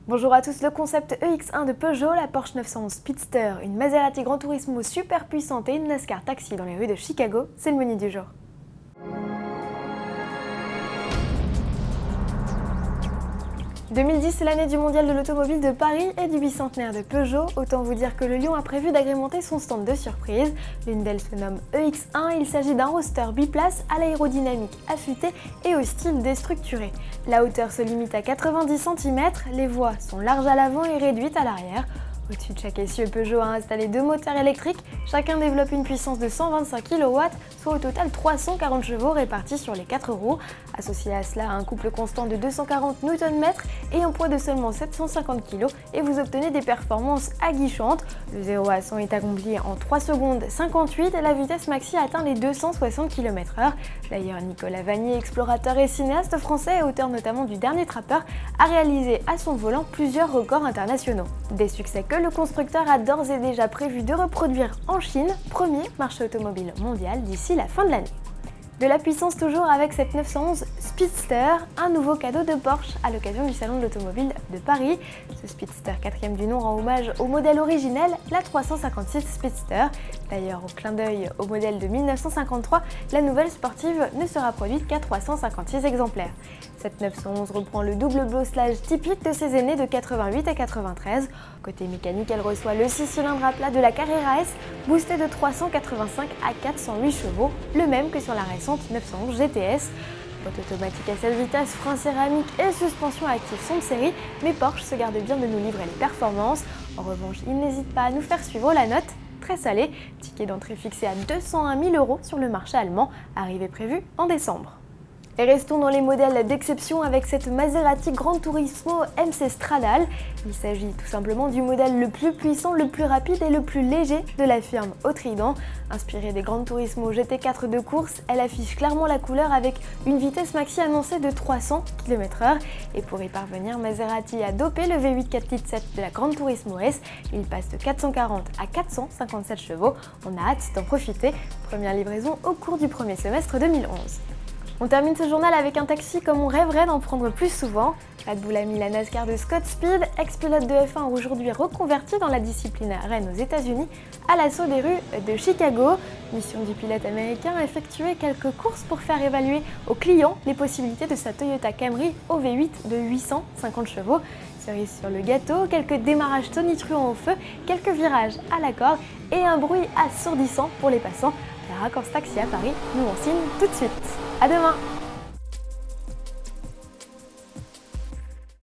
Bonjour à tous, le concept EX1 de Peugeot, la Porsche 911 Speedster, une Maserati Gran Turismo super puissante et une NASCAR Taxi dans les rues de Chicago, c'est le menu du jour. « 2010, c'est l'année du mondial de l'automobile de Paris et du bicentenaire de Peugeot. Autant vous dire que le Lion a prévu d'agrémenter son stand de surprise. L'une d'elles se nomme EX1. Il s'agit d'un roadster biplace à l'aérodynamique affûtée et au style déstructuré. La hauteur se limite à 90 cm, les voies sont larges à l'avant et réduites à l'arrière. Au-dessus de chaque essieu, Peugeot a installé deux moteurs électriques, chacun développe une puissance de 125 kW, soit au total 340 chevaux répartis sur les 4 roues. Associé à cela un couple constant de 240 Nm et un poids de seulement 750 kg, et vous obtenez des performances aguichantes. Le 0 à 100 est accompli en 3 secondes 58 et la vitesse maxi atteint les 260 km/h. D'ailleurs, Nicolas Vanier, explorateur et cinéaste français, auteur notamment du Dernier Trappeur, a réalisé à son volant plusieurs records internationaux. Des succès que le constructeur a d'ores et déjà prévu de reproduire en Chine, premier marché automobile mondial d'ici la fin de l'année. De la puissance toujours avec cette 911 Speedster, un nouveau cadeau de Porsche à l'occasion du salon de l'automobile de Paris. Ce Speedster 4e du nom rend hommage au modèle originel, la 356 Speedster. D'ailleurs, au clin d'œil au modèle de 1953, la nouvelle sportive ne sera produite qu'à 356 exemplaires. Cette 911 reprend le double bosselage typique de ses aînés de 88 et 93. Côté mécanique, elle reçoit le 6 cylindres à plat de la Carrera S, boosté de 385 à 408 chevaux, le même que sur la récente 911 GTS. Boîte automatique à 7 vitesses, frein céramique et suspension active sont de série, mais Porsche se garde bien de nous livrer les performances. En revanche, il n'hésite pas à nous faire suivre la note très salée. Ticket d'entrée fixé à 201 000 € sur le marché allemand, arrivée prévue en décembre. Et restons dans les modèles d'exception avec cette Maserati Gran Turismo MC Stradale. Il s'agit tout simplement du modèle le plus puissant, le plus rapide et le plus léger de la firme Trident. Inspirée des Gran Turismo GT4 de course, elle affiche clairement la couleur avec une vitesse maxi annoncée de 300 km/h. Et pour y parvenir, Maserati a dopé le V8 4.7 litres de la Gran Turismo S. Il passe de 440 à 457 chevaux. On a hâte d'en profiter. Première livraison au cours du premier semestre 2011. On termine ce journal avec un taxi comme on rêverait d'en prendre plus souvent. Red Bull a mis la NASCAR de Scott Speed, ex-pilote de F1 aujourd'hui reconverti dans la discipline reine aux États-Unis, à l'assaut des rues de Chicago. Mission du pilote américain, effectuer quelques courses pour faire évaluer aux clients les possibilités de sa Toyota Camry au V8 de 850 chevaux. Cerise sur le gâteau, quelques démarrages tonitruants au feu, quelques virages à la corde et un bruit assourdissant pour les passants. La Raccords Taxi à Paris nous en signe tout de suite. À demain!